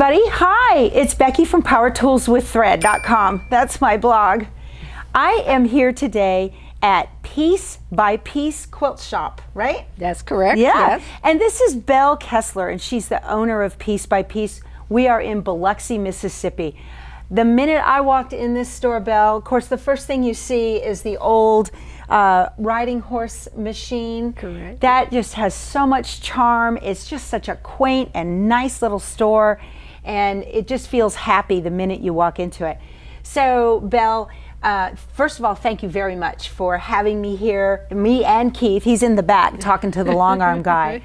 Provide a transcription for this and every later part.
everybody. Hi, it's Becky from PowerToolsWithThread.com. That's my blog. I am here today at Piece by Piece Quilt Shop, right? That's correct. Yeah. Yes. And this is Belle Kessler, and she's the owner of Piece by Piece. We are in Biloxi, Mississippi. The minute I walked in this store, Belle, of course, the first thing you see is the old riding horse machine. Correct. That just has so much charm. It's just such a quaint and nice little store, and it just feels happy the minute you walk into it. So, Belle, first of all, thank you very much for having me here, me and Keith. He's in the back talking to the long arm guy.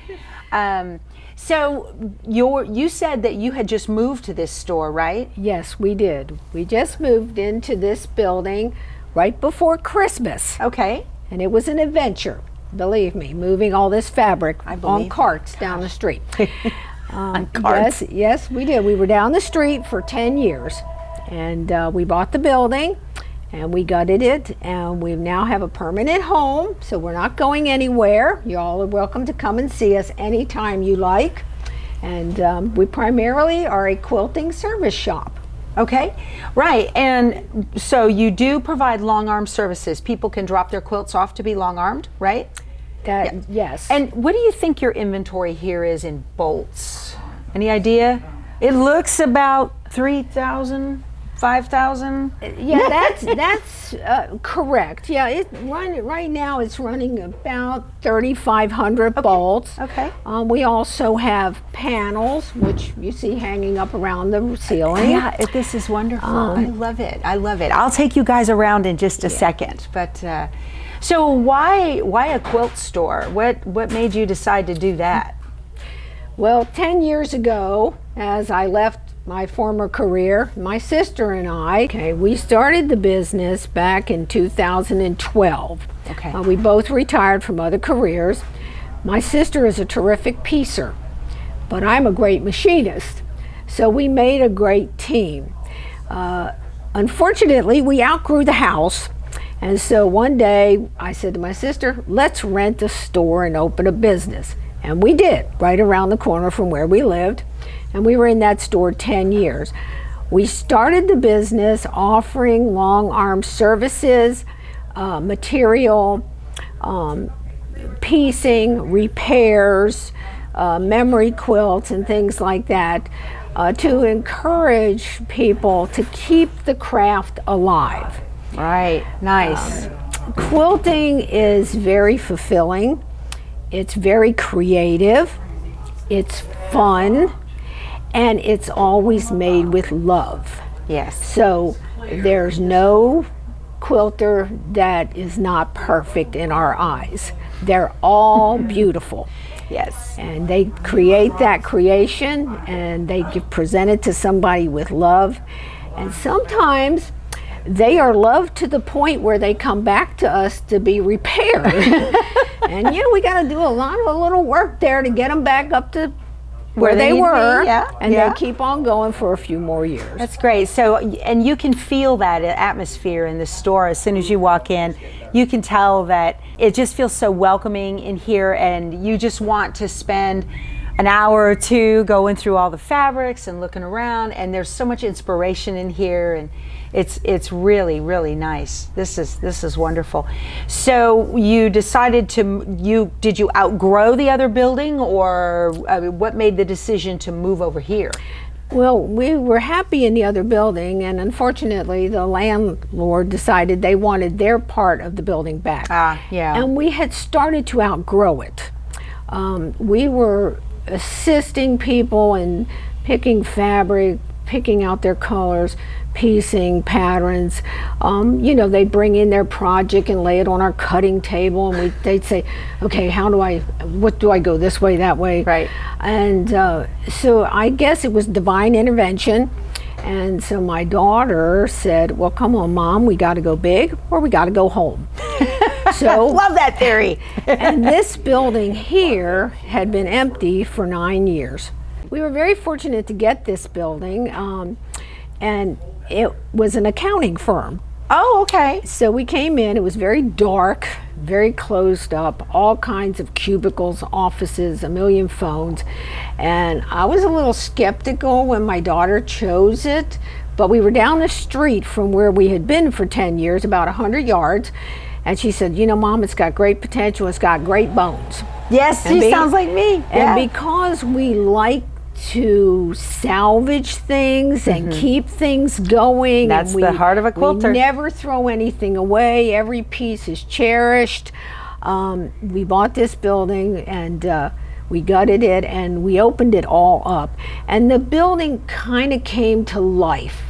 So you said that you had just moved to this store, right? Yes, we did. We just moved into this building right before Christmas. Okay. And it was an adventure, believe me, moving all this fabric on carts down the street. On carts? Yes, we did. We were down the street for 10 years. And we bought the building and we gutted it, and we now have a permanent home, so we're not going anywhere. You all are welcome to come and see us anytime you like. And we primarily are a quilting service shop. Okay, right. And so you do provide long arm services. People can drop their quilts off to be long armed, right? Yes. And what do you think your inventory here is in bolts? Any idea? It looks about 3,000. 5,000? Yeah, that's correct. Yeah, right now it's running about 3,500 bolts. Okay. We also have panels, which you see hanging up around the ceiling. Yeah, this is wonderful. I love it. I love it. I'll take you guys around in just a second. But so why a quilt store? What made you decide to do that? Well, 10 years ago, as I left my former career, my sister and I, we started the business back in 2012. Okay. We both retired from other careers. My sister is a terrific piecer, but I'm a great machinist. So we made a great team. Unfortunately, we outgrew the house. And so one day I said to my sister, let's rent a store and open a business. And we did, right around the corner from where we lived. And we were in that store 10 years. We started the business offering long arm services, material, piecing, repairs, memory quilts and things like that to encourage people to keep the craft alive. Right, nice. Quilting is very fulfilling. It's very creative. It's fun. And it's always made with love. Yes. So there's no quilter that is not perfect in our eyes. They're all beautiful. Yes. And they create that creation and they present it to somebody with love. And sometimes they are loved to the point where they come back to us to be repaired. And we got to do a lot of little work there to get them back up to where they were, and they keep on going for a few more years. That's great. So, and you can feel that atmosphere in the store as soon as you walk in. You can tell that it just feels so welcoming in here, and you just want to spend an hour or two going through all the fabrics and looking around, and there's so much inspiration in here, and it's really, really nice. This is wonderful. So you decided did you outgrow the other building, or what made the decision to move over here? Well, we were happy in the other building, and unfortunately the landlord decided they wanted their part of the building back. Yeah. And we had started to outgrow it. We were assisting people in picking fabric, picking out their colors, piecing patterns. They bring in their project and lay it on our cutting table, and they'd say, okay, what do I go this way, that way? Right. And so I guess it was divine intervention. And so my daughter said, well, come on, Mom, we got to go big or we got to go home. So love that theory. And this building here had been empty for 9 years. We were very fortunate to get this building, and it was an accounting firm. Oh, okay. So we came in, it was very dark, very closed up, all kinds of cubicles, offices, a million phones. And I was a little skeptical when my daughter chose it, but we were down the street from where we had been for 10 years, about 100 yards. And she said, you know, Mom, it's got great potential, it's got great bones. Yes, she sounds like me. And because we like to salvage things and keep things going. That's the heart of a quilter. We never throw anything away. Every piece is cherished. We bought this building and we gutted it and we opened it all up. And the building kind of came to life.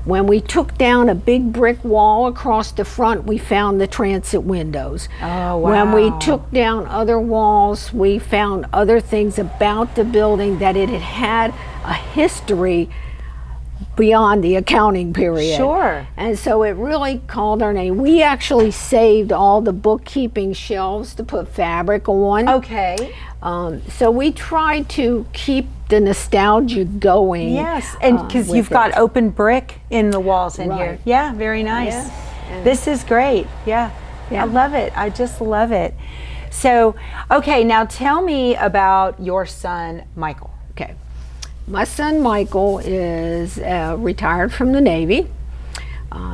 When we took down a big brick wall across the front, we found the transit windows. Oh, wow. When we took down other walls, we found other things about the building, that it had a history beyond the accounting period. Sure. And so it really called our name. We actually saved all the bookkeeping shelves to put fabric on. Okay. So we tried to keep the nostalgia going. Yes, and because you've got open brick in the walls in here. Right. Yeah, very nice. Yes. This is great. Yeah, I love it. I just love it. So, okay, now tell me about your son, Michael. Okay. My son Michael is retired from the Navy.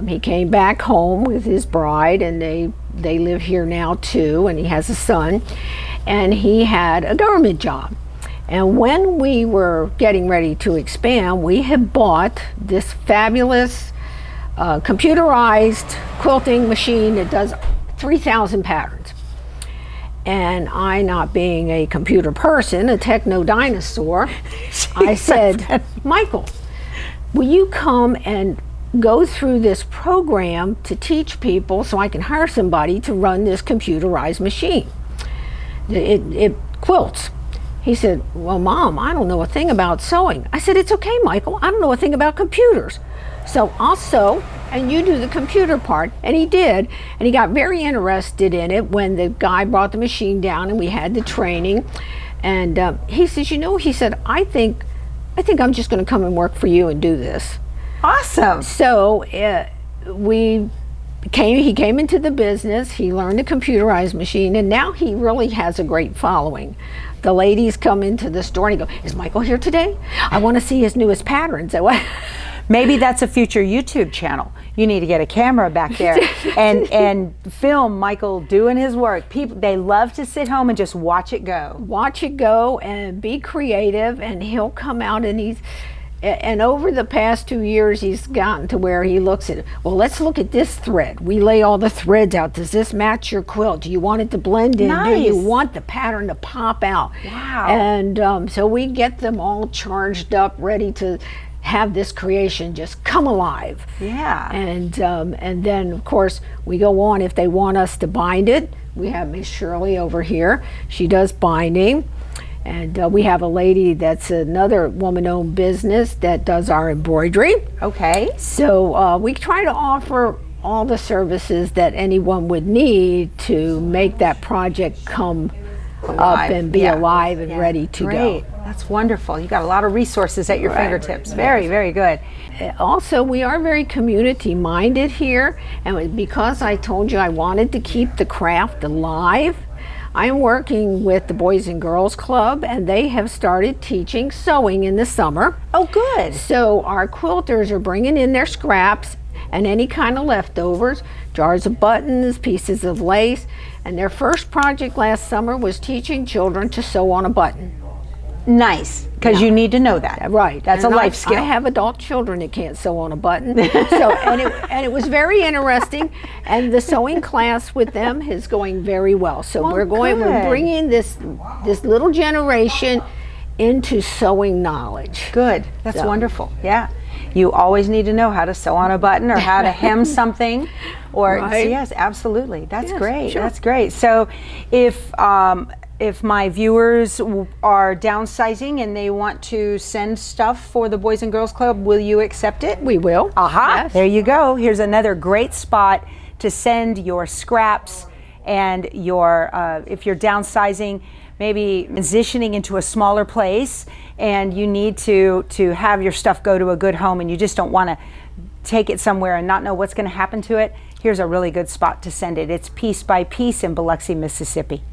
He came back home with his bride, and they live here now too, and he has a son. And he had a government job. And when we were getting ready to expand, we had bought this fabulous computerized quilting machine that does 3,000 patterns. And I, not being a computer person, a techno dinosaur, I said, Michael, will you come and go through this program to teach people so I can hire somebody to run this computerized machine? It quilts. He said, well, Mom, I don't know a thing about sewing. I said, it's okay, Michael. I don't know a thing about computers. So I'll sew and you do the computer part. And he did. And he got very interested in it when the guy brought the machine down and we had the training. And he says, you know, he said, I think I'm just going to come and work for you and do this. Awesome. So he came into the business, he learned a computerized machine, and now he really has a great following. The ladies come into the store and go, is Michael here today? I want to see his newest patterns. Maybe that's a future YouTube channel. You need to get a camera back there and film Michael doing his work. People, they love to sit home and just watch it go. Watch it go and be creative, and he'll come out and over the past 2 years, he's gotten to where he looks at it. Well, let's look at this thread. We lay all the threads out. Does this match your quilt? Do you want it to blend in? Nice. Do you want the pattern to pop out? Wow. And so we get them all charged up, ready to have this creation just come alive. Yeah. And then, of course, we go on if they want us to bind it. We have Miss Shirley over here. She does binding. And we have a lady that's another woman-owned business that does our embroidery. Okay. So we try to offer all the services that anyone would need to make that project come up and be alive and ready to go. That's wonderful. You got a lot of resources at your fingertips. Very, very good. Also, we are very community-minded here, and because I told you I wanted to keep the craft alive, I'm working with the Boys and Girls Club, and they have started teaching sewing in the summer. Oh, good. So our quilters are bringing in their scraps and any kind of leftovers, jars of buttons, pieces of lace, and their first project last summer was teaching children to sew on a button. Nice, because you need to know that. Right. That's a life skill. I have adult children that can't sew on a button. So and it was very interesting, and the sewing class with them is going very well. So we're bringing this little generation into sewing knowledge. Good. That's wonderful. Yeah. You always need to know how to sew on a button or how to hem something. Or so yes, absolutely. That's great. Sure. That's great. So if my viewers are downsizing and they want to send stuff for the Boys and Girls Club, will you accept it? We will. Aha, Yes. there you go. Here's another great spot to send your scraps and your, if you're downsizing, maybe transitioning into a smaller place and you need to have your stuff go to a good home and you just don't want to take it somewhere and not know what's going to happen to it. here's a really good spot to send it. It's Piece by Piece in Biloxi, Mississippi.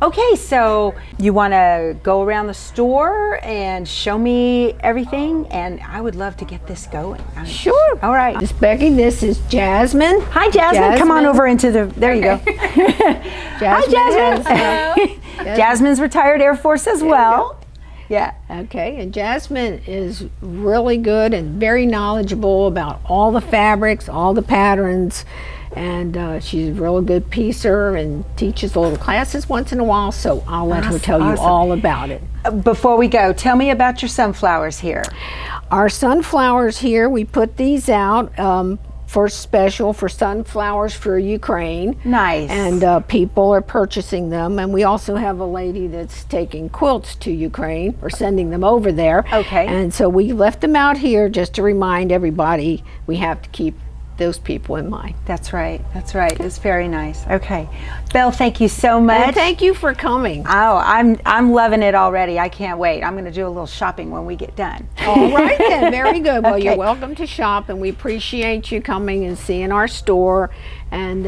Okay, so you want to go around the store and show me everything, and I would love to get this going. Sure. All right. Miss Becky, this is Jasmine. Hi, Jasmine. Come on over into the, there you go. Hi, Jasmine. Jasmine's retired Air Force as well. Yeah. Okay, and Jasmine is really good and very knowledgeable about all the fabrics, all the patterns, and she's a real good piecer and teaches little classes once in a while, so I'll let her tell you all about it. Before we go, tell me about your sunflowers here. Our sunflowers here, we put these out for special for sunflowers for Ukraine. Nice. And people are purchasing them, and we also have a lady that's taking quilts to Ukraine or sending them over there. Okay. And so we left them out here just to remind everybody we have to keep those people in mind. That's right. That's right. It's very nice. Okay. Belle, thank you so much. And thank you for coming. Oh, I'm loving it already. I can't wait. I'm going to do a little shopping when we get done. All right then. Very good. Well, Okay. You're welcome to shop, and we appreciate you coming and seeing our store and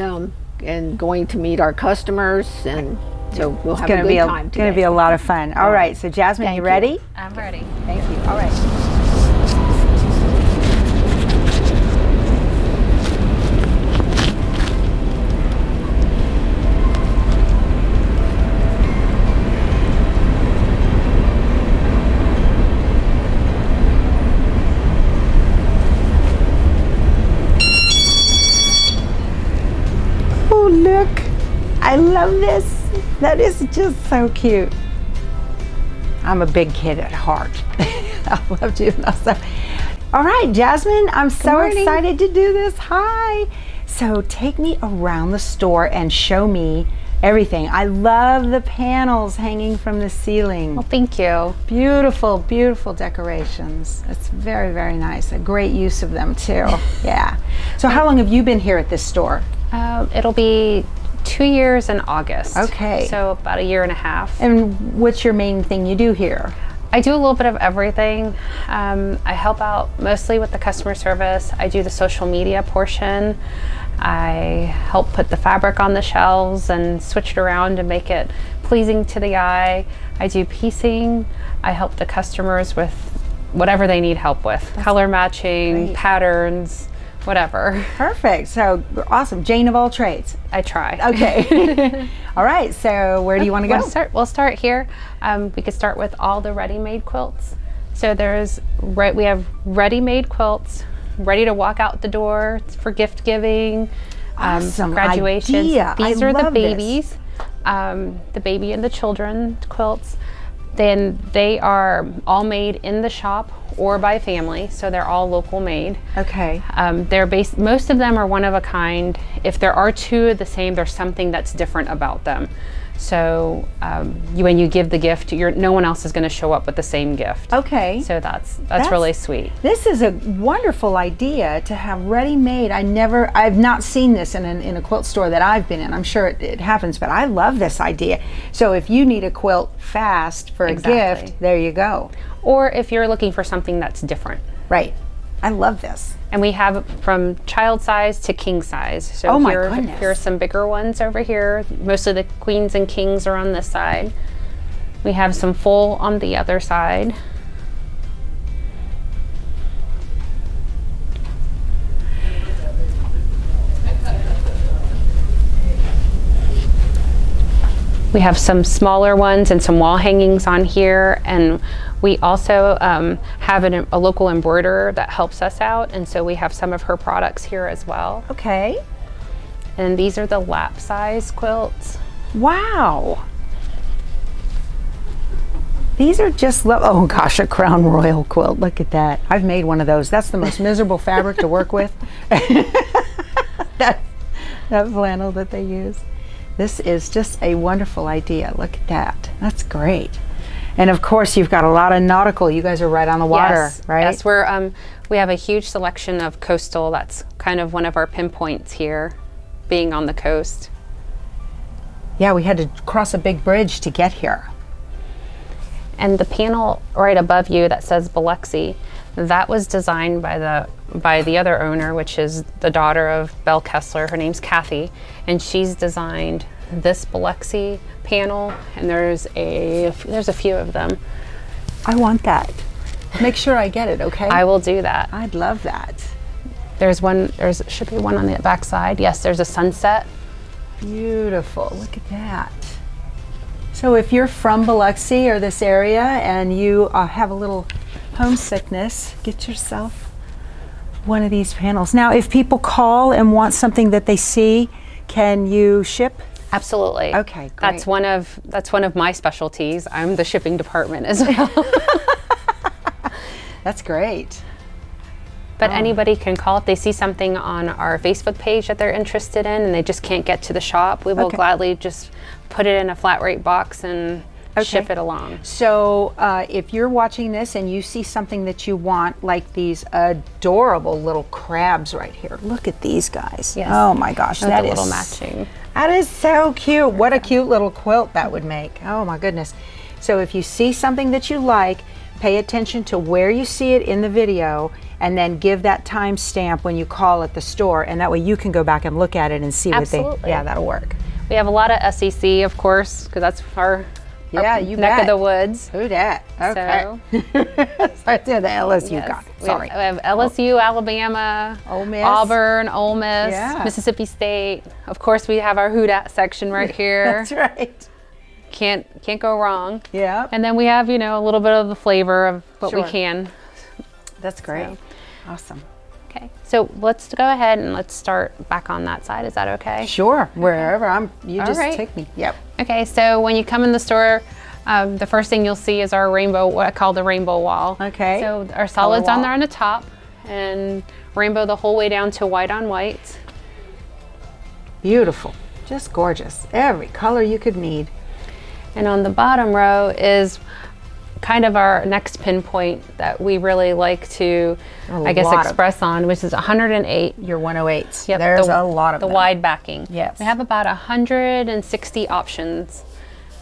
going to meet our customers, and so we'll have a good time It's today. going to be a lot of fun. All right. So Jasmine, you ready? I'm ready. Thank you. All right. Oh, look. I love this. That is just so cute. I'm a big kid at heart. I love doing that stuff. All right, Jasmine, I'm so excited to do this. Hi. So take me around the store and show me everything. I love the panels hanging from the ceiling. Well, thank you. Beautiful, beautiful decorations. It's very, very nice. A great use of them too. Yeah. So how long have you been here at this store? It'll be 2 years in August. Okay. So about 1.5 years. And what's your main thing you do here? I do a little bit of everything. I help out mostly with the customer service. I do the social media portion. I help put the fabric on the shelves and switch it around to make it pleasing to the eye. I do piecing. I help the customers with whatever they need help with. Color matching, great. patterns, whatever. Perfect. So awesome. Jane of all trades. I try. Okay. All right. So where do you want to go? We'll start here. We could start with all the ready-made quilts. So we have ready-made quilts, ready to walk out the door for gift giving, Awesome graduations. idea. These I are the love this. babies, the baby and the children quilts. Then they are all made in the shop or by family, so they're all local made. Okay. Most of them are one of a kind. If there are two of the same, there's something that's different about them. So when you give the gift, no one else is going to show up with the same gift. Okay. So that's really sweet. This is a wonderful idea to have ready-made. I've not seen this in a quilt store that I've been in. I'm sure it happens, but I love this idea. So if you need a quilt fast for a Exactly. gift, there you go. Or if you're looking for something that's different. Right. I love this. And we have from child size to king size. So Oh my goodness. here are some bigger ones over here. Mostly the queens and kings are on this side. We have some full on the other side. We have some smaller ones and some wall hangings on here, and we also have a local embroiderer that helps us out, and so we have some of her products here as well. Okay. And these are the lap size quilts. Wow. These are just, oh gosh, a Crown Royal quilt. Look at that. I've made one of those. That's the most miserable fabric to work with. that flannel that they use. This is just a wonderful idea. Look at that. That's great. And of course, you've got a lot of nautical. You guys are right on the water, Yes, right? yes, we have a huge selection of coastal. That's kind of one of our pinpoints here, being on the coast. Yeah, we had to cross a big bridge to get here. And the panel right above you that says Biloxi, That was designed by the other owner, which is the daughter of Belle Kessler. Her name's Kathy, and she's designed this Biloxi panel, and there's a few of them. I want that. Make sure I get it, okay? I will do that. I'd love that. Should be one on the back side. Yes, there's a sunset. Beautiful. Look at that. So if you're from Biloxi or this area and you have a little homesickness, get yourself one of these panels. Now, if people call and want something that they see, can you ship? Absolutely. Okay, great. That's one of my specialties. I'm the shipping department as well. That's great. But anybody can call if they see something on our Facebook page that they're interested in and they just can't get to the shop. We will gladly just put it in a flat rate box and ship it along. So if you're watching this and you see something that you want, like these adorable little crabs right here. Look at these guys. Yes. Oh my gosh, With that the is little matching. That is so cute. What a cute little quilt that would make. Oh my goodness. So if you see something that you like, pay attention to where you see it in the video and then give that time stamp when you call at the store, and that way you can go back and look at it and see what they, yeah, that'll work. We have a lot of SEC, of course, because that's our you neck bet. of the woods. Who dat? Okay. So, Right there, the LSU yes. guy. We Sorry. have LSU, Alabama, Ole Miss. Auburn, Ole Miss, Yeah. Mississippi State. Of course, we have our Who Dat section right here. That's right. Can't go wrong. Yeah. And then we have, a little bit of the flavor of what we Sure. can. That's great. So. Awesome. Okay, so let's go ahead and let's start back on that side. Is that okay? Sure. Wherever you just right. take me. Yep. Okay, so when you come in the store, the first thing you'll see is our rainbow, what I call the rainbow wall. Okay. So our solids wall. on there on the top, and rainbow the whole way down to white on white. Beautiful. Just gorgeous. Every color you could need. And on the bottom row is kind of our next pinpoint that we really like to, express on, which is 108. Your 108s. Yep, There's a lot of the them. wide backing. Yes. We have about 160 options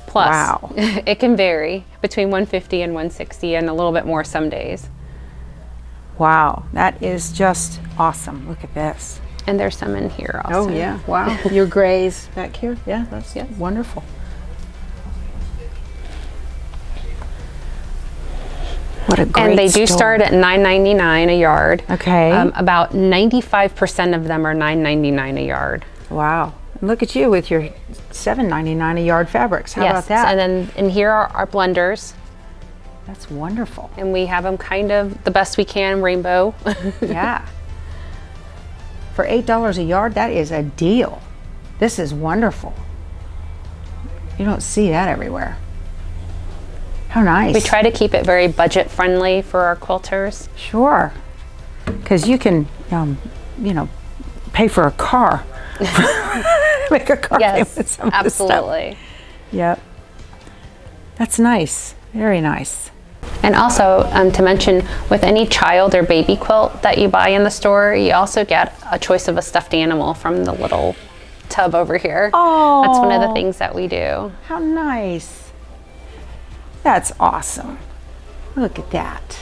plus. Wow. It can vary between 150 and 160 and a little bit more some days. Wow. That is just awesome. Look at this. And there's some in here also. Oh, yeah. Wow. Your grays back here. Yeah, that's Yes. wonderful. What a great And they do store. start at $9.99 a yard. Okay. About 95% of them are $9.99 a yard. Wow. And look at you with your $7.99 a yard fabrics. How about that? And then in here are our blenders, That's wonderful. and we have them kind of the best we can rainbow. Yeah. For $8 a yard, that is a deal. This is wonderful. You don't see that everywhere. How nice. We try to keep it very budget friendly for our quilters. Sure. Because you can, pay for a car. Make a car payment with some of this stuff. absolutely. Yep. That's nice. Very nice. And also to mention, with any child or baby quilt that you buy in the store, you also get a choice of a stuffed animal from the little tub over here. Oh. That's one of the things that we do. How nice. That's awesome. Look at that.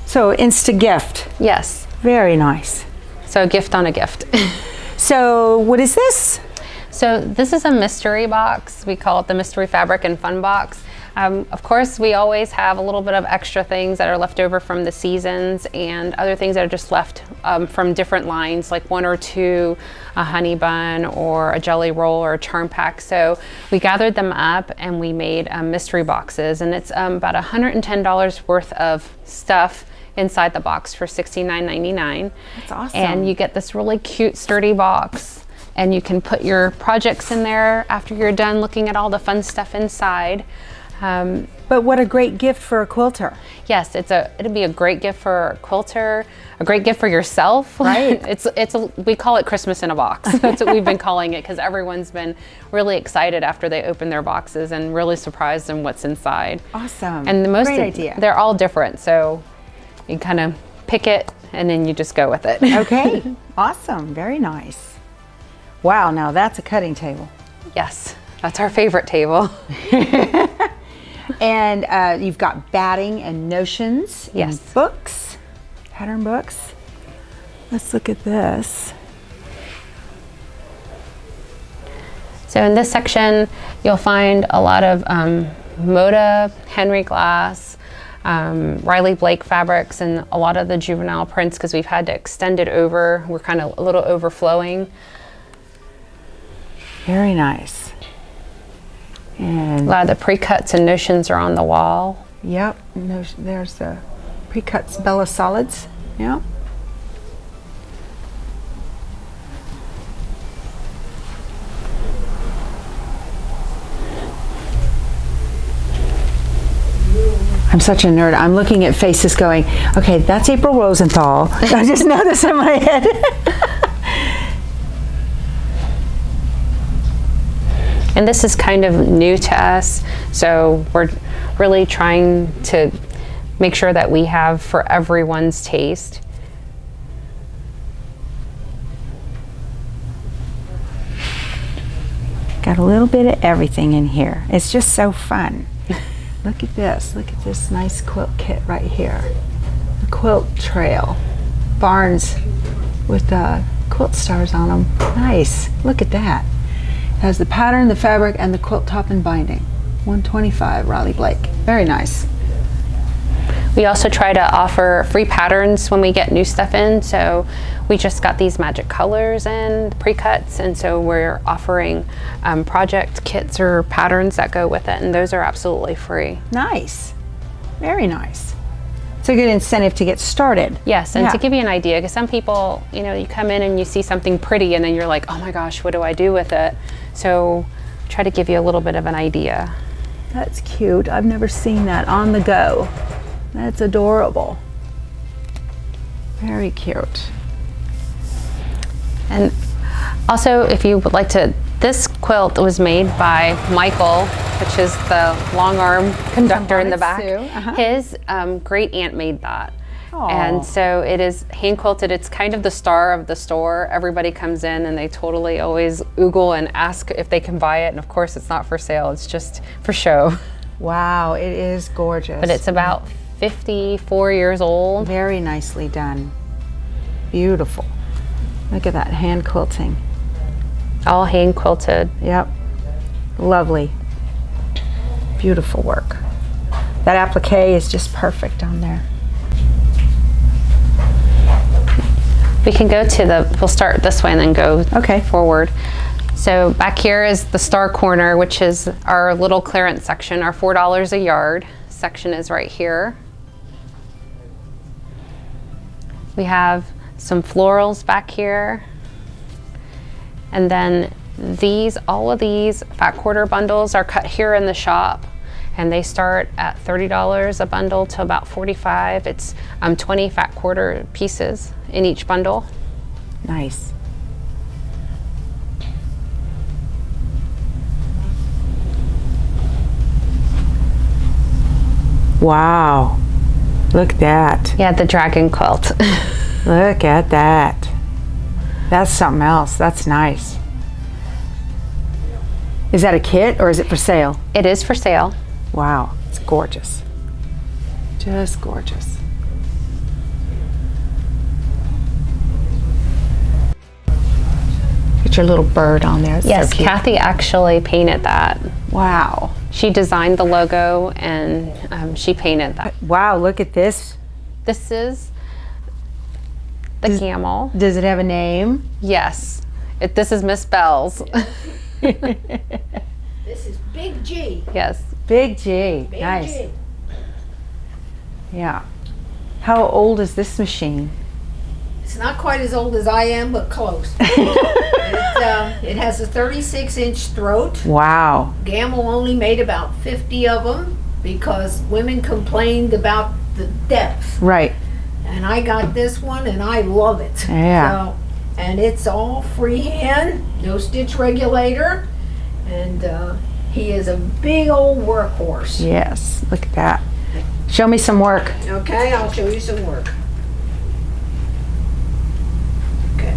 So Insta gift. Yes. Very nice. So a gift on a gift. So what is this? So this is a mystery box. We call it the Mystery Fabric and Fun Box. Of course, we always have a little bit of extra things that are left over from the seasons and other things that are just left from different lines, like one or two, a honey bun or a jelly roll or a charm pack. So we gathered them up and we made mystery boxes, and it's about $110 worth of stuff inside the box for $69.99. That's awesome. And you get this really cute, sturdy box, and you can put your projects in there after you're done looking at all the fun stuff inside. But what a great gift for a quilter. Yes, it'd be a great gift for a quilter, a great gift for yourself. Right. We call it Christmas in a box. That's what we've been calling it, because everyone's been really excited after they open their boxes and really surprised in what's inside. Awesome. And Great idea. they're all different, so you kind of pick it and then you just go with it. Okay. Awesome. Very nice. Wow, now that's a cutting table. Yes, that's our favorite table. And you've got batting and notions. Yes. And books, pattern books. Let's look at this. So in this section, you'll find a lot of Moda, Henry Glass, Riley Blake fabrics, and a lot of the juvenile prints because we've had to extend it over. We're kind of a little overflowing. Very nice. A And lot of the pre-cuts and notions are on the wall. yep, there's the pre-cuts Bella Solids. Yep. I'm such a nerd. I'm looking at faces going, okay, that's April Rosenthal. I just know this in my head. And this is kind of new to us, so we're really trying to make sure that we have for everyone's taste. Got a little bit of everything in here. It's just so fun. Look at this. Look at this nice quilt kit right here. The quilt trail. Barns with quilt stars on them. Nice. Look at that. It has the pattern, the fabric, and the quilt top and binding. 125 Riley Blake. Very nice. We also try to offer free patterns when we get new stuff in. So we just got these magic colors in, pre-cuts, and so we're offering project kits or patterns that go with it, and those are absolutely free. Nice. Very nice. It's a good incentive to get started. Yes, and Yeah. to give you an idea, because some people, you know, you come in and you see something pretty and then you're like, oh my gosh, what do I do with it? So try to give you a little bit of an idea. That's cute. I've never seen that on the go. That's adorable. Very cute. And also, if you would like to, this quilt was made by Michael, which is the long arm conductor in the back. Sue. Uh-huh. His great aunt made that. Aw. And so it is hand quilted. It's kind of the star of the store. Everybody comes in and they totally always oogle and ask if they can buy it. And of course, it's not for sale. It's just for show. Wow, it is gorgeous. But it's about 54 years old. very nicely done. Beautiful. Look at that hand quilting. All hand quilted. Yep. Lovely. Beautiful work. That applique is just perfect on there. We can go to the, we'll start this way and then go Okay. forward. So back here is the star corner, which is our little clearance section. Our $4 a yard section is right here. We have some florals back here. And then these, all of these fat quarter bundles are cut here in the shop, and they start at $30 a bundle to about $45. It's 20 fat quarter pieces in each bundle. Nice. Wow. Look at that. Yeah, the dragon quilt. Look at that. That's something else. That's nice. Is that a kit or is it for sale? It is for sale. Wow, it's gorgeous. Just gorgeous. Get your little bird on there. It's Yes, so cute. Kathy actually painted that. Wow. She designed the logo and she painted that. Wow, look at this. This is the camel. Does it have a name? Yes, this is Miss Bell's. This is Big G. Yes. Big G. Big Nice. G. Yeah. How old is this machine? It's not quite as old as I am, but close. It has a 36-inch throat. Wow. Gamble only made about 50 of them because women complained about the depth. Right. And I got this one and I love it. Yeah. So, and it's all freehand, no stitch regulator. And he is a big old workhorse. Yes. Look at that. Show me some work. Okay, I'll show you some work. Okay.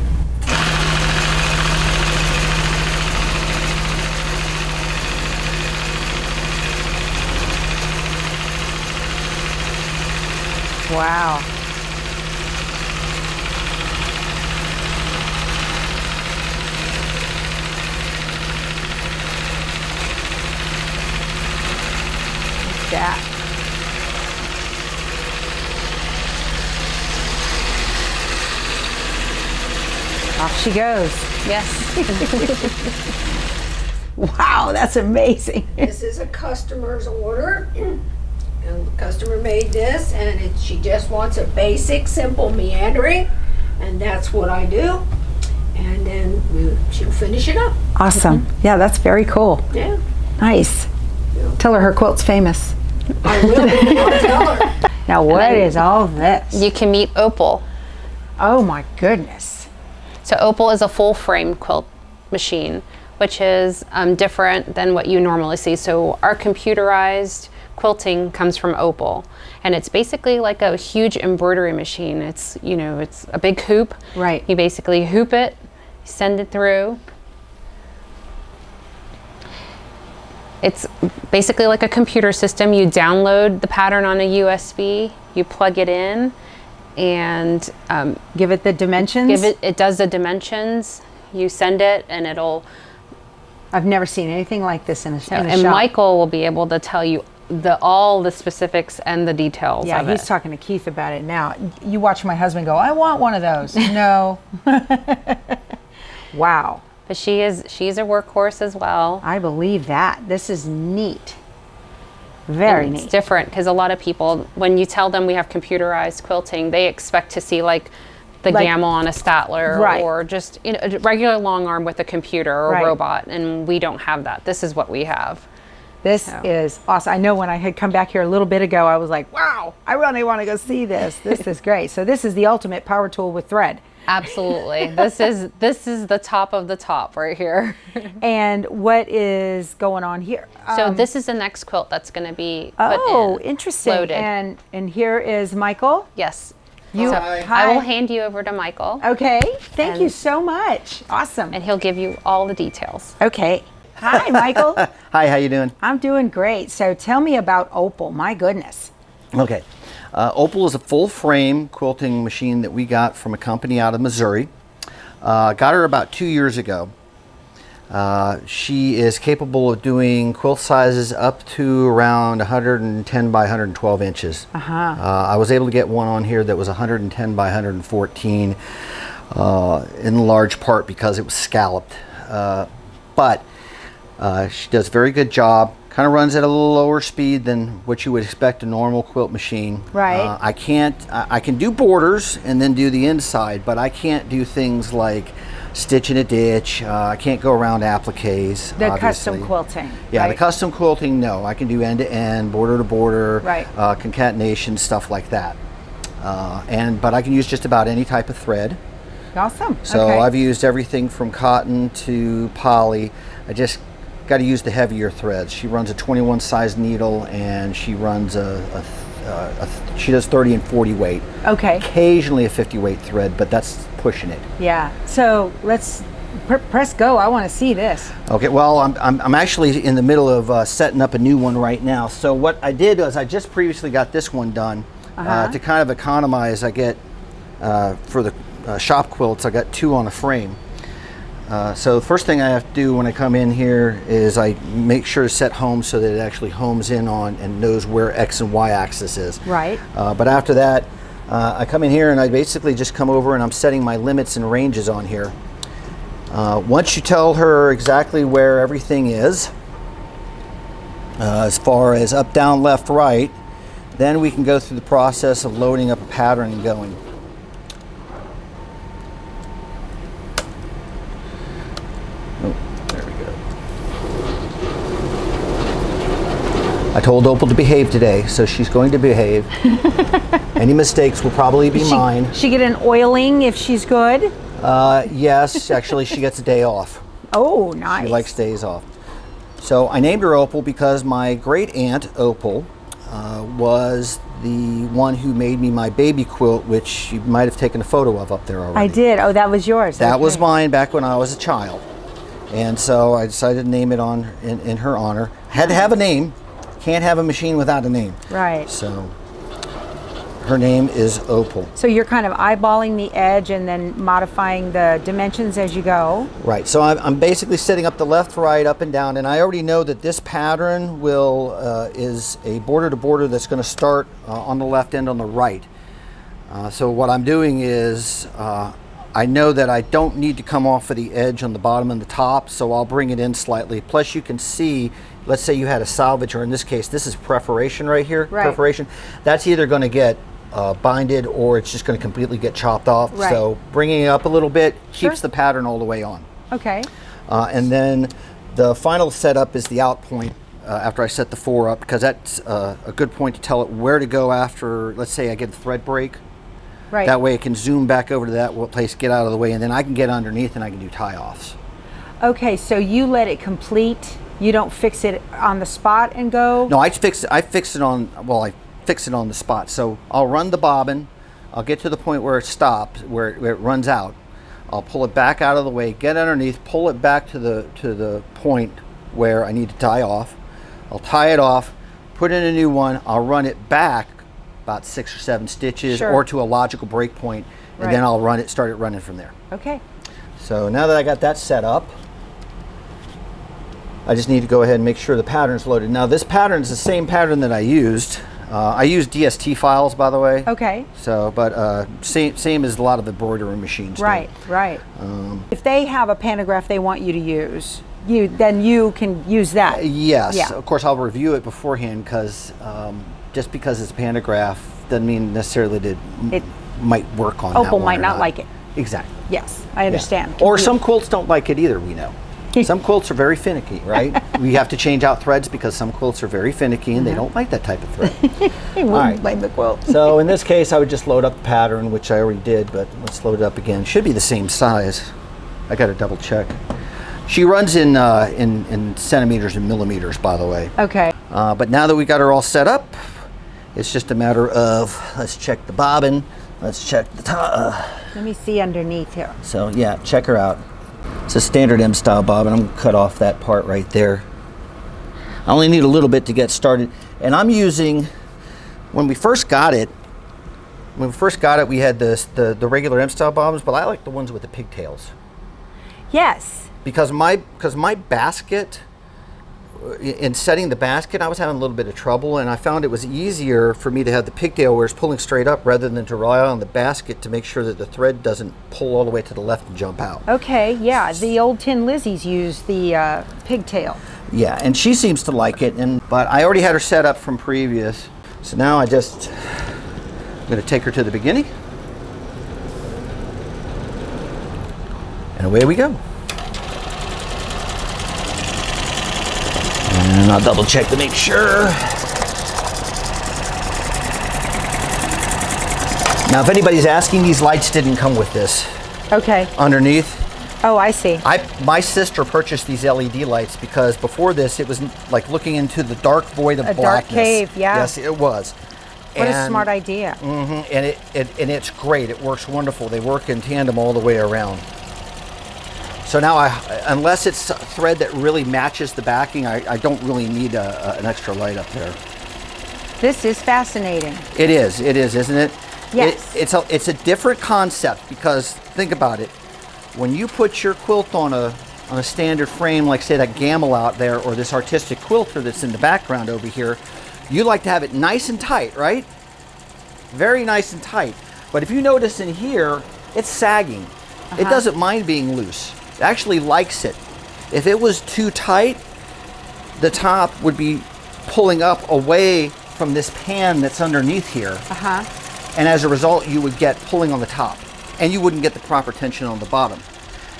Wow. Look at that. Off she goes. Yes. Wow, that's amazing. This is a customer's order. And the customer made this, and she just wants a basic, simple meandering, and that's what I do. And then she'll finish it up. Awesome. Yeah, that's very cool. Yeah, Nice. Tell her quilt's famous. I will. I'll tell her. Now, what is all this? You can meet Opal. Oh my goodness. So Opal is a full frame quilt machine, which is different than what you normally see. So our computerized quilting comes from Opal, and it's basically like a huge embroidery machine. It's, you know, it's a big hoop. Right. You basically hoop it, send it through. It's basically like a computer system. You download the pattern on a USB, you plug it in, and Give it the dimensions? it does the dimensions. You send it, and it'll. I've never seen anything like this in a shop. And Michael will be able to tell you all the specifics and the details Yeah, of he's it. talking to Keith about it now. You watch my husband go, I want one of those. No. Wow. But she's a workhorse as well. I believe that. This is neat. Very And it's neat. different because a lot of people, when you tell them we have computerized quilting, they expect to see like the Like- gamma on a Statler, Right. or just, you know, a regular long arm with a computer or Right. a robot, and we don't have that. This is what we have. This is awesome. I know when I had come back here a little bit ago, I was like, wow, I really want to go see this. This is great. So this is the ultimate power tool with thread. Absolutely. This is the top of the top right here. And what is going on here? So this is the next quilt that's going to be put Oh, in, interesting. loaded. And here is Michael. Yes. You, So hi. I will hand you over to Michael, Okay. Thank you And- so much. Awesome. and he'll give you all the details. Okay. Hi, Michael. Hi, how you doing? I'm doing great. So tell me about Opal. My goodness. Okay. Opal is a full frame quilting machine that we got from a company out of Missouri. Got her about 2 years ago. She is capable of doing quilt sizes up to around 110 by 112 inches. I was able to get one on here that was 110 by 114 in large part because it was scalloped. But she does a very good job. Kind of runs at a little lower speed than what you would expect a normal quilt machine. Right. I can do borders and then do the inside, but I can't do things like stitch in a ditch. I can't go around appliques. The obviously. custom quilting. Yeah, right? the custom quilting, no. I can do end to end, border to border, Right. Concatenation, stuff like that. But I can use just about any type of thread. Awesome. So okay. I've used everything from cotton to poly. I just got to use the heavier threads. She runs a 21 size needle, and she runs she does 30 and 40 weight. Okay. Occasionally a 50 weight thread, but that's pushing it. Yeah. So let's press go. I want to see this. Okay, well, I'm actually in the middle of setting up a new one right now. So what I did was I just previously got this one done to kind of economize. I get for the shop quilts, I got 2 on a frame. So the first thing I have to do when I come in here is I make sure to set home so that it actually homes in on and knows where X and Y axis is. Right. But after that, I come in here and I basically just come over and I'm setting my limits and ranges on here. Once you tell her exactly where everything is, as far as up, down, left, right, then we can go through the process of loading up a pattern and going. I told Opal to behave today, so she's going to behave. Any mistakes will probably be mine. She get an oiling if she's good. Yes, actually she gets a day off. Oh, nice. She likes days off. So I named her Opal because my great aunt Opal was the one who made me my baby quilt, which you might have taken a photo of up there already. I did. Oh, that was yours. That was Okay. mine back when I was a child. And so I decided to name it in her honor. Had to have a name. Can't have a machine without a name. Right. So Her name is Opal. So you're kind of eyeballing the edge and then modifying the dimensions as you go. Right, so I'm basically setting up the left, right, up and down, and I already know that this pattern is a border to border that's going to start on the left and on the right. So what I'm doing is I know that I don't need to come off of the edge on the bottom and the top, so I'll bring it in slightly. Plus you can see, let's say you had a salvage, or in this case, this is perforation right here. Right. Perforation. That's either going to get binded or it's just going to completely get chopped off. Right. So bringing it up a little bit Sure. keeps the pattern all the way on. Okay. And then the final setup is the out point after I set the 4 up, because that's a good point to tell it where to go after, let's say I get a thread break. Right. That way it can zoom back over to that place, get out of the way, and then I can get underneath and I can do tie-offs. Okay, so you let it complete. You don't fix it on the spot and go? No, I fix it on the spot. So I'll run the bobbin, I'll get to the point where it stops, where it runs out. I'll pull it back out of the way, get underneath, pull it back to the point where I need to tie off. I'll tie it off, put in a new one, I'll run it back about 6 or 7 stitches. Sure. Or to a logical break point, and Right. then I'll start it running from there. Okay. So now that I got that set up, I just need to go ahead and make sure the pattern's loaded. Now this pattern is the same pattern that I used. I use DST files, by the way. Okay. So, but same as a lot of embroidery machines do. Right, right. If they have a pantograph they want you to use, then you can use that. Yes. Yeah. Of course, I'll review it beforehand, because just because it's a pantograph doesn't mean necessarily that it might work on that Opal one might or not like it. Exactly. Yes, I understand. Yeah. Or some quilts don't like it either, we know. Some quilts are very finicky, right? We have to change out threads because some quilts are very finicky and they don't like that type of thread. I wouldn't blame the quilt. So in this case, I would just load up the pattern, which I already did, but let's load it up again. Should be the same size. I got to double check. She runs in centimeters and millimeters, by the way. Okay. But now that we got her all set up, it's just a matter of, let's check the bobbin, let's check the top. Let me see underneath here. So yeah, check her out. It's a standard M style bobbin. I'm gonna cut off that part right there. I only need a little bit to get started. And I'm using, when we first got it, we had the regular M style bobbins, but I like the ones with the pigtails. Yes. Because my basket, in setting the basket, I was having a little bit of trouble, and I found it was easier for me to have the pigtail where it's pulling straight up rather than to rely on the basket to make sure that the thread doesn't pull all the way to the left and jump out. Okay, yeah, the old Tin Lizzies use the pigtail. Yeah, and she seems to like it, but I already had her set up from previous. So now I'm going to take her to the beginning. And away we go. And I'll double check to make sure. Now, if anybody's asking, these lights didn't come with this. Okay. Underneath. Oh, I see. My sister purchased these LED lights because before this, it was like looking into the dark void of A blackness. dark cave, yeah. Yes, it was. What a smart idea. And it's great. It works wonderful. They work in tandem all the way around. So now, unless it's a thread that really matches the backing, I don't really need an extra light up there. This is fascinating. It is, isn't it? Yes. It's a different concept, because think about it. When you put your quilt on a standard frame, like say that gamel out there, or this artistic quilter that's in the background over here, you like to have it nice and tight, right? Very nice and tight. But if you notice in here, it's sagging. It doesn't mind being loose. It actually likes it. If it was too tight, the top would be pulling up away from this pan that's underneath here. And as a result, you would get pulling on the top, and you wouldn't get the proper tension on the bottom.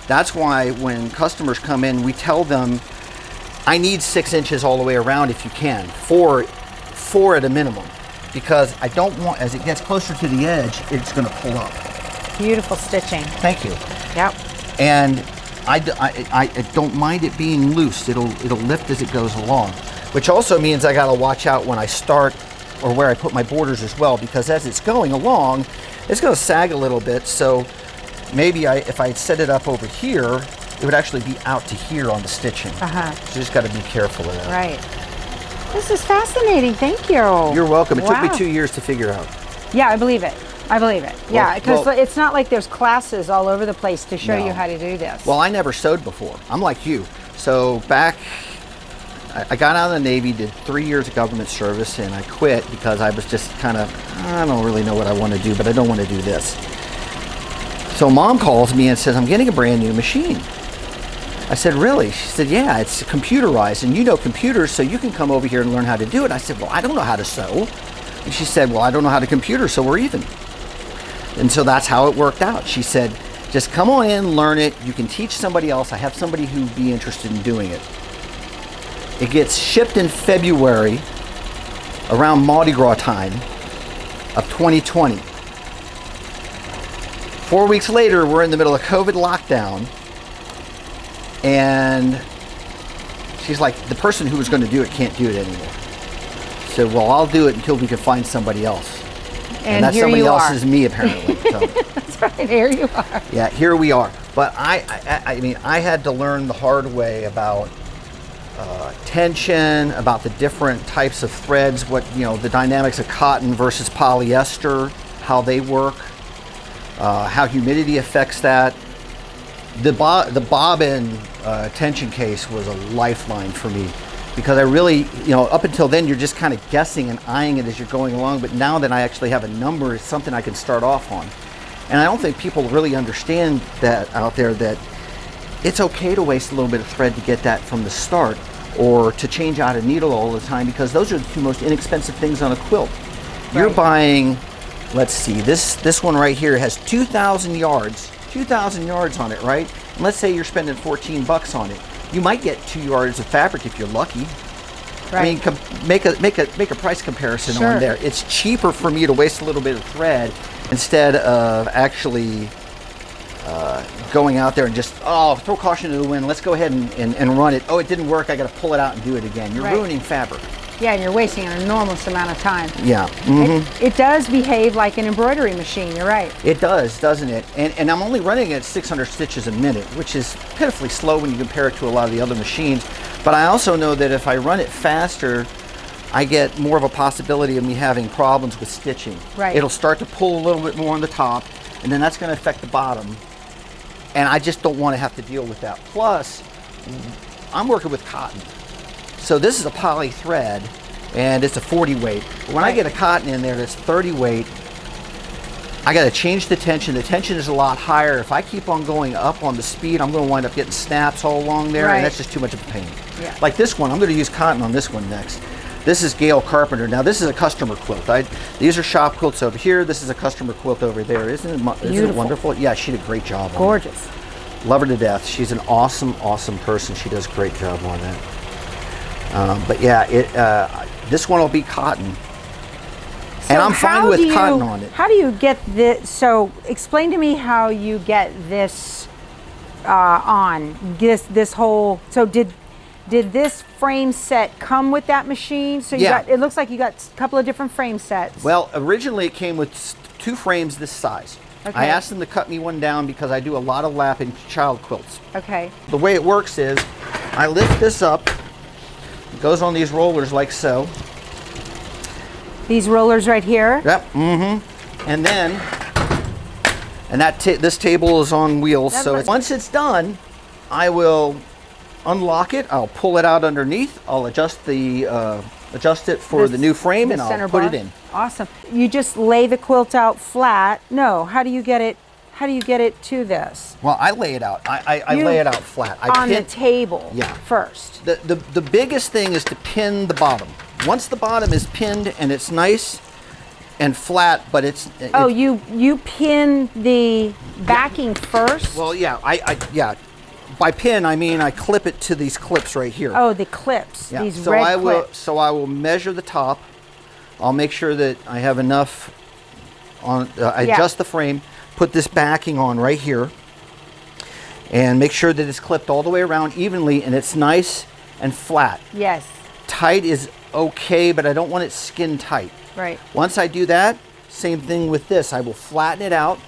That's why when customers come in, we tell them, I need 6 inches all the way around if you can, 4 at a minimum, because I don't want, as it gets closer to the edge, it's going to pull up. Beautiful stitching. Thank you. Yep. And I don't mind it being loose. It'll lift as it goes along, which also means I got to watch out when I start, or where I put my borders as well, because as it's going along, it's going to sag a little bit. So maybe if I set it up over here, it would actually be out to here on the stitching. So you just got to be careful of that. Right. This is fascinating. Thank you. You're welcome. It took Wow. me 2 years to figure out. Yeah, I believe it. I believe it. Yeah, because well- it's not like there's classes all over the place to show No. you how to do this. Well, I never sewed before. I'm like you. So back, I got out of the Navy, did 3 years of government service, and I quit because I was just kind of, I don't really know what I want to do, but I don't want to do this. So Mom calls me and says, I'm getting a brand new machine. I said, really? She said, yeah, it's computerized, and you know computers, so you can come over here and learn how to do it. I said, well, I don't know how to sew. And she said, well, I don't know how to computer, so we're even. And so that's how it worked out. She said, just come on in, learn it. You can teach somebody else. I have somebody who'd be interested in doing it. It gets shipped in February, around Mardi Gras time of 2020. 4 weeks later, we're in the middle of COVID lockdown. And she's like, the person who was going to do it can't do it anymore. So, well, I'll do it until we can find somebody else. And that here somebody you else are. is me, apparently. So, That's right. Here you are. yeah, here we are. But I mean, I had to learn the hard way about tension, about the different types of threads, the dynamics of cotton versus polyester, how they work, how humidity affects that. The bobbin tension case was a lifeline for me, because I really, up until then, you're just kind of guessing and eyeing it as you're going along. But now that I actually have a number, it's something I can start off on. And I don't think people really understand that out there, that it's okay to waste a little bit of thread to get that from the start, or to change out a needle all the time, because those are the two most inexpensive things on a quilt. You're buying, let's see, this one right here has 2,000 yards on it, right? And let's say you're spending $14 on it. You might get 2 yards of fabric if you're lucky. Right. I mean, make a price comparison on there. It's cheaper for me to waste a little bit of thread instead of actually going out there and just, throw caution to the wind. Let's go ahead and run it. Oh, it didn't work. I got to pull it out and do it again. You're ruining fabric. Yeah, and you're wasting an enormous amount of time. Yeah. It does behave like an embroidery machine. You're right. It does, doesn't it? And I'm only running at 600 stitches a minute, which is pitifully slow when you compare it to a lot of the other machines. But I also know that if I run it faster, I get more of a possibility of me having problems with stitching. Right. It'll start to pull a little bit more on the top, and then that's going to affect the bottom. And I just don't want to have to deal with that. Plus, I'm working with cotton. So this is a poly thread, and it's a 40 weight. But when I get a cotton in there that's 30 weight, I got to change the tension. The tension is a lot higher. If I keep on going up on the speed, I'm going to wind up getting snaps all along there, and that's just too much of a pain. Yeah. Like this one, I'm going to use cotton on this one next. This is Gail Carpenter. Now this is a customer quilt. These are shop quilts over here. This is a customer quilt over there. Isn't it wonderful? Yeah, she did a great job on it. Gorgeous. Love her to death. She's an awesome, awesome person. She does a great job on that. But yeah, this one will be cotton. And I'm fine with cotton on it. How do you get this? So explain to me how you get this on this whole. So did this frame set come with that machine? So you got, it looks like you got a couple of different frame sets. Well, originally it came with 2 frames this size. Okay. I asked them to cut me one down because I do a lot of lap in child quilts. Okay. The way it works is I lift this up. It goes on these rollers like so. These rollers right here? Yep. And then, this table is on wheels. So once it's done, I will unlock it. I'll pull it out underneath. I'll adjust it for the new frame, and I'll put it in. Awesome. You just lay the quilt out flat. No, how do you get it? How do you get it to this? Well, I lay it out. I lay it out flat. On the table first. The biggest thing is to pin the bottom. Once the bottom is pinned and it's nice and flat, but it's you pin the backing first? Well, yeah, by pin I mean I clip it to these clips right here. Oh, the clips. Yeah. These red clips. So I will measure the top. I'll make sure that I have enough on. I adjust the frame. Put this backing on right here, and make sure that it's clipped all the way around evenly, and it's nice and flat. Yes. Tight is okay, but I don't want it skin tight. Right. Once I do that, same thing with this. I will flatten it out.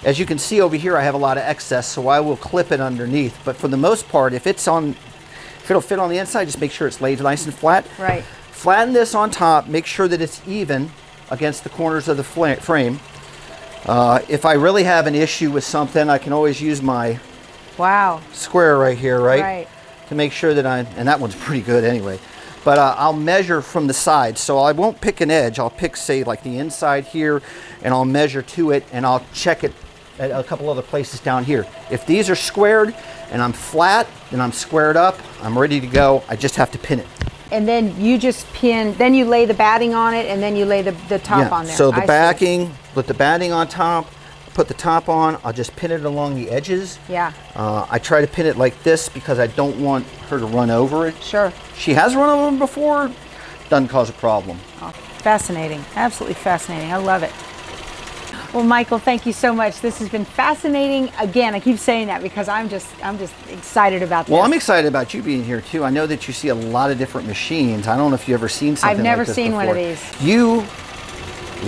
As you can see over here, I have a lot of excess, so I will clip it underneath. But for the most part, if it'll fit on the inside, just make sure it's laid nice and flat. Right. Flatten this on top, make sure that it's even. against the corners of the frame. If I really have an issue with something, I can always use my square right here, right? To make sure that and that one's pretty good anyway. But I'll measure from the side, so I won't pick an edge. I'll pick, say, like the inside here, and I'll measure to it, and I'll check it at a couple other places down here. If these are squared and I'm flat and I'm squared up, I'm ready to go. I just have to pin it. And then you just pin, then you lay the batting on it, and then you lay the top on there. So the backing, put the batting on top, put the top on, I'll just pin it along the edges. Yeah. I try to pin it like this because I don't want her to run over it. Sure. She has run over them before, doesn't cause a problem. Oh, fascinating, absolutely fascinating. I love it. Well, Michael, thank you so much. This has been fascinating. Again, I keep saying that because I'm just excited about this. Well, I'm excited about you being here too. I know that you see a lot of different machines. I don't know if you've ever seen something I've never like this seen before. one of these. You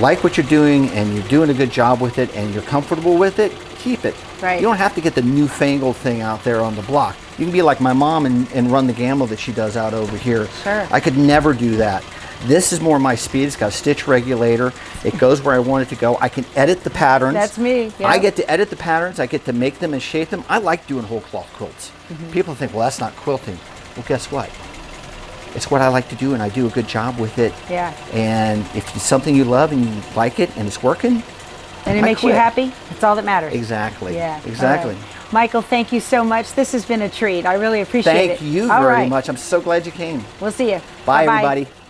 like what you're doing and you're doing a good job with it and you're comfortable with it, keep it. Right. You don't have to get the newfangled thing out there on the block. You can be like my mom and run the gamble that she does out over here. Sure. I could never do that. This is more my speed. It's got a stitch regulator. It goes where I want it to go. I can edit the patterns. That's me. Yep. I get to edit the patterns. I get to make them and shape them. I like doing whole cloth quilts. People think, well, that's not quilting. Well, guess what? It's what I like to do, and I do a good job with it. Yeah. And if it's something you love and you like it and it's working, and it makes you happy, that's all that matters. Exactly. Yeah. Exactly. Right. Michael, thank you so much. This has been a treat. I really appreciate it. Thank you All very right. much. I'm so glad you came. We'll see you. Bye, Bye-bye. everybody.